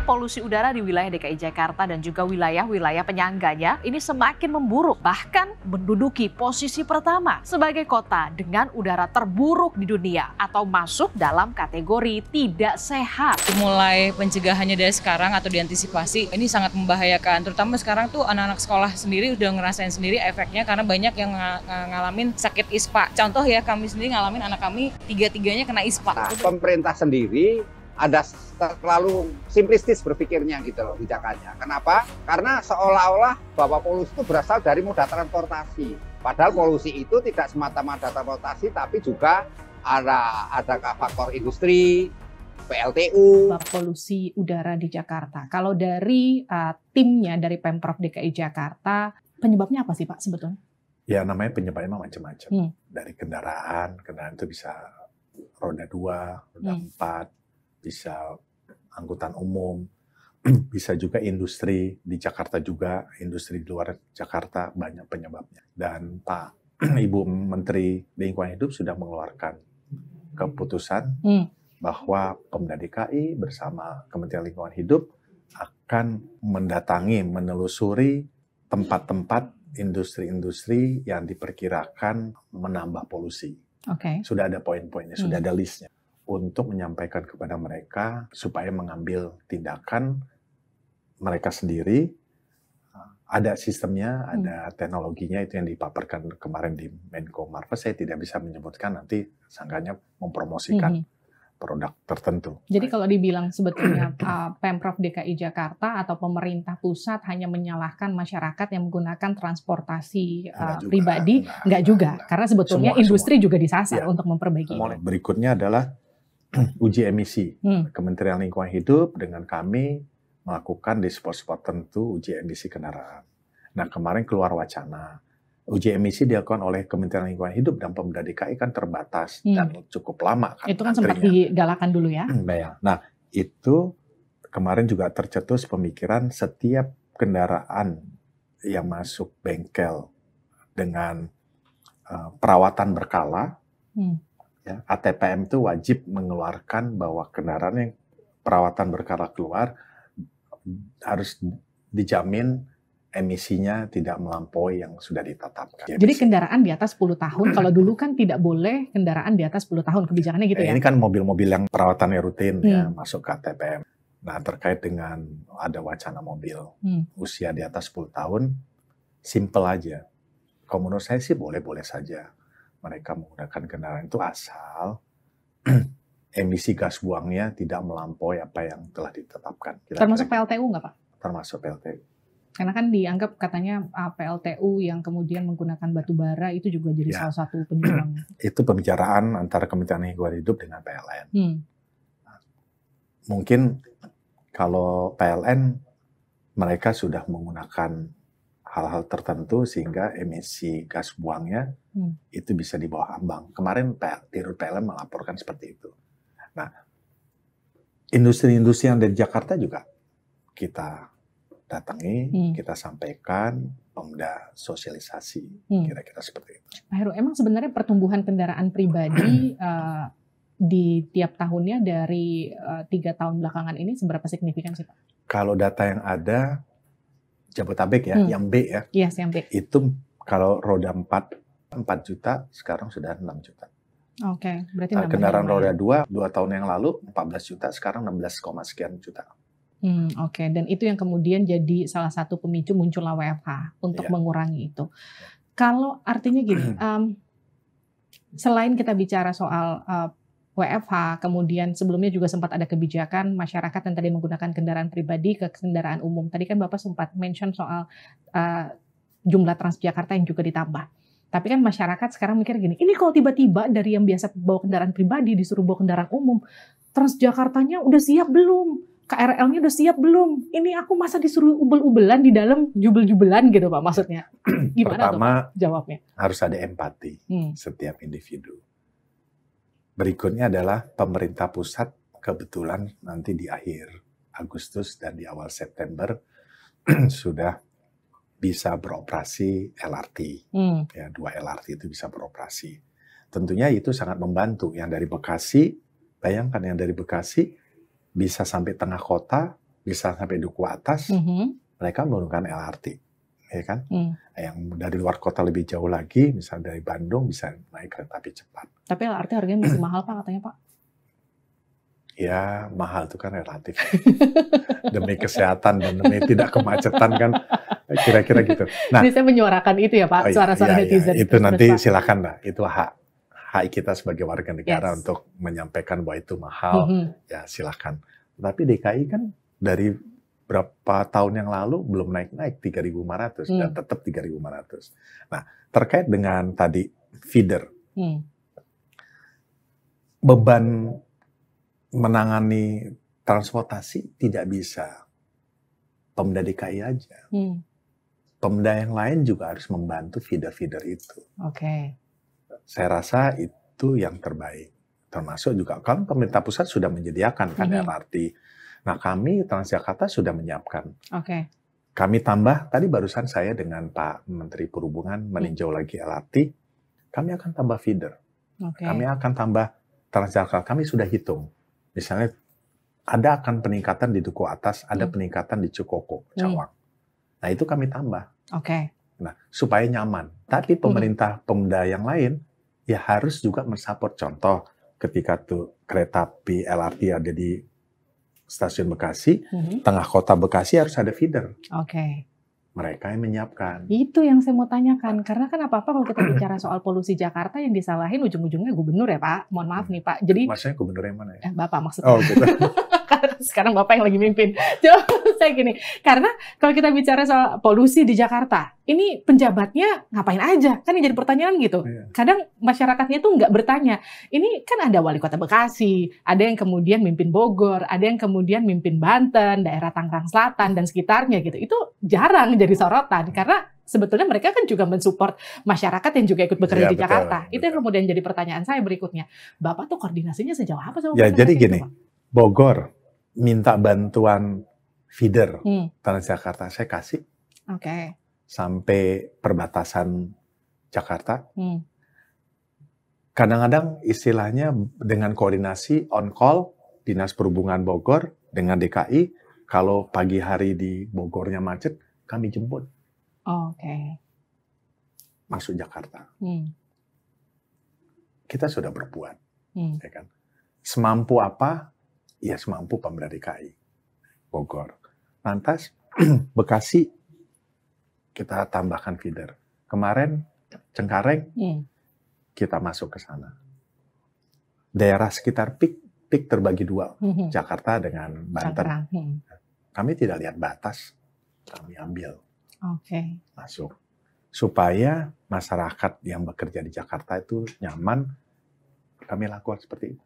polusi udara di wilayah DKI Jakarta dan juga wilayah-wilayah penyangganya ini semakin memburuk, bahkan menduduki posisi pertama sebagai kota dengan udara terburuk di dunia atau masuk dalam kategori tidak sehat. Mulai pencegahannya dari sekarang atau diantisipasi ini sangat membahayakan, terutama sekarang tuh anak-anak sekolah sendiri udah ngerasain sendiri efeknya karena banyak yang ngalamin sakit ISPA. Contoh ya, kami sendiri ngalamin, anak kami tiga-tiganya kena ISPA. Nah, pemerintah sendiri ada terlalu simplistis berpikirnya gitu loh kebijakannya. Kenapa? Karena seolah-olah bahwa polusi itu berasal dari moda transportasi. Padahal polusi itu tidak semata-mata transportasi, tapi juga ada faktor industri, PLTU. Polusi udara di Jakarta. Kalau dari timnya dari Pemprov DKI Jakarta, penyebabnya apa sih Pak sebetulnya? Ya namanya penyebabnya macam-macam. Dari kendaraan itu bisa roda 2, roda 4, bisa angkutan umum, bisa juga industri di Jakarta juga, industri di luar Jakarta banyak penyebabnya. Dan Pak Ibu Menteri Lingkungan Hidup sudah mengeluarkan keputusan bahwa Pemda DKI bersama Kementerian Lingkungan Hidup akan mendatangi, menelusuri tempat-tempat industri-industri yang diperkirakan menambah polusi. Sudah ada poin-poinnya, sudah ada listnya, untuk menyampaikan kepada mereka supaya mengambil tindakan mereka sendiri. Ada sistemnya, ada teknologinya, itu yang dipaparkan kemarin di Menko Marves. Saya tidak bisa menyebutkan, nanti sangkanya mempromosikan produk tertentu. Jadi kalau dibilang sebetulnya Pemprov DKI Jakarta atau pemerintah pusat hanya menyalahkan masyarakat yang menggunakan transportasi pribadi, enggak juga. Karena sebetulnya industri juga disasar untuk memperbaiki. Berikutnya adalah uji emisi. Kementerian Lingkungan Hidup dengan kami melakukan di spot-spot tertentu uji emisi kendaraan. Nah, kemarin keluar wacana. Uji emisi dilakukan oleh Kementerian Lingkungan Hidup dan Pemda DKI kan terbatas dan cukup lama. Itu kan sempat digalakan dulu ya. Nah, itu kemarin juga tercetus pemikiran setiap kendaraan yang masuk bengkel dengan perawatan berkala, ya, ATPM itu wajib mengeluarkan bahwa kendaraan yang perawatan berkala keluar harus dijamin emisinya tidak melampaui yang sudah ditetapkan. Jadi kendaraan di atas 10 tahun, kalau dulu kan tidak boleh kendaraan di atas 10 tahun, kebijakannya gitu ya? Ini kan mobil-mobil yang perawatannya rutin ya, masuk ke ATPM. Nah, terkait dengan ada wacana mobil usia di atas 10 tahun, simple aja. Kalau menurut saya sih boleh-boleh saja mereka menggunakan kendaraan itu asal emisi gas buangnya tidak melampaui apa yang telah ditetapkan. Termasuk PLTU nggak Pak? Termasuk PLTU. Karena kan dianggap katanya PLTU yang kemudian menggunakan batu bara itu juga jadi salah satu penyumbang. Itu pembicaraan antara Kementerian Lingkungan Hidup dengan PLN. Mungkin kalau PLN mereka sudah menggunakan hal-hal tertentu sehingga emisi gas buangnya itu bisa di bawah ambang. Kemarin Dirut PLN melaporkan seperti itu. Nah, industri-industri yang dari Jakarta juga kita datangi, kita sampaikan, Pemda sosialisasi, kira-kira seperti itu. Pak Heru, emang sebenarnya pertumbuhan kendaraan pribadi di tiap tahunnya dari 3 tahun belakangan ini seberapa signifikan sih Pak? Kalau data yang ada, Jabotabek ya, yang B ya, yang B. Itu kalau roda 4 juta, sekarang sudah 6 juta. Berarti kendaraan roda 2 tahun yang lalu 14 juta, sekarang 16, sekian juta. Dan itu yang kemudian jadi salah satu pemicu munculnya WFH untuk mengurangi itu. Kalau artinya gini, selain kita bicara soal WFH, kemudian sebelumnya juga sempat ada kebijakan masyarakat yang tadi menggunakan kendaraan pribadi ke kendaraan umum. Tadi kan Bapak sempat mention soal jumlah Transjakarta yang juga ditambah. Tapi kan masyarakat sekarang mikir gini, ini kalau tiba-tiba dari yang biasa bawa kendaraan pribadi disuruh bawa kendaraan umum, Transjakartanya udah siap belum? KRL-nya udah siap belum? Ini aku masa disuruh ubel-ubelan di dalam jubel-jubelan gitu Pak maksudnya. Gimana Pertama, tuh, Pak, jawabnya? Harus ada empati setiap individu. Berikutnya adalah pemerintah pusat kebetulan nanti di akhir Agustus dan di awal September sudah bisa beroperasi LRT. Ya, 2 LRT itu bisa beroperasi. Tentunya itu sangat membantu. Yang dari Bekasi, bayangkan yang dari Bekasi bisa sampai tengah kota bisa sampai Duku Atas, mereka menggunakan LRT, ya kan? Yang dari luar kota lebih jauh lagi, misalnya dari Bandung bisa naik kereta api cepat. Tapi LRT harganya masih mahal Pak katanya Pak. Ya mahal itu kan relatif. Demi kesehatan dan demi tidak kemacetan kan, kira-kira gitu. Nah, ini saya menyuarakan itu ya Pak, suara-suara netizen. Itu nanti silakan lah, itu hak kita sebagai warga negara untuk menyampaikan bahwa itu mahal, ya silakan. Tapi DKI kan dari berapa tahun yang lalu belum naik-naik 3.500 dan tetap 3.500. Nah, terkait dengan tadi feeder, beban menangani transportasi tidak bisa Pemda DKI aja. Pemda yang lain juga harus membantu feeder-feeder itu. Oke. Saya rasa itu yang terbaik. Termasuk juga kan pemerintah pusat sudah menyediakan kan LRT. Nah, kami Transjakarta sudah menyiapkan. Oke. Kami tambah, tadi barusan saya dengan Pak Menteri Perhubungan meninjau lagi LRT, kami akan tambah feeder. Kami akan tambah Transjakarta, kami sudah hitung. Misalnya ada akan peningkatan di Duku Atas, ada peningkatan di Cikoko, Cawang. Nah, itu kami tambah. Nah, supaya nyaman. Tapi pemerintah Pemda yang lain ya harus juga mensupport. Contoh, ketika tuh kereta api LRT ada di stasiun Bekasi, tengah kota Bekasi harus ada feeder. Mereka yang menyiapkan. Itu yang saya mau tanyakan, karena kan apa-apa kalau kita bicara soal polusi Jakarta yang disalahin ujung-ujungnya gubernur ya Pak. Mohon maaf nih Pak. Jadi maksudnya gubernur yang mana ya? Bapak maksudnya. Oh gitu. Sekarang Bapak yang lagi mimpin. Coba saya gini, karena kalau kita bicara soal polusi di Jakarta, ini penjabatnya ngapain aja? Kan yang jadi pertanyaan gitu. Kadang masyarakatnya tuh nggak bertanya. Ini kan ada wali kota Bekasi, ada yang kemudian mimpin Bogor, ada yang kemudian mimpin Banten, daerah Tangerang Selatan dan sekitarnya gitu. Itu jarang jadi sorotan karena sebetulnya mereka kan juga mensupport masyarakat yang juga ikut bekerja di Jakarta. Itu yang kemudian jadi pertanyaan saya berikutnya. Bapak tuh koordinasinya sejauh apa sama ya, masyarakat? Jadi gini, itu, Bogor minta bantuan feeder Transjakarta, saya kasih. Sampai perbatasan Jakarta. Kadang-kadang istilahnya dengan koordinasi on call Dinas Perhubungan Bogor dengan DKI, kalau pagi hari di Bogornya macet, kami jemput. Masuk Jakarta. Kita sudah berbuat, ya kan? Semampu apa? Ya semampu Pemda DKI, Bogor. Lantas Bekasi kita tambahkan feeder. Kemarin Cengkareng kita masuk ke sana. Daerah sekitar peak terbagi dua, Jakarta dengan Banten. Kami tidak lihat batas, kami ambil, masuk. Supaya masyarakat yang bekerja di Jakarta itu nyaman, kami lakukan seperti itu.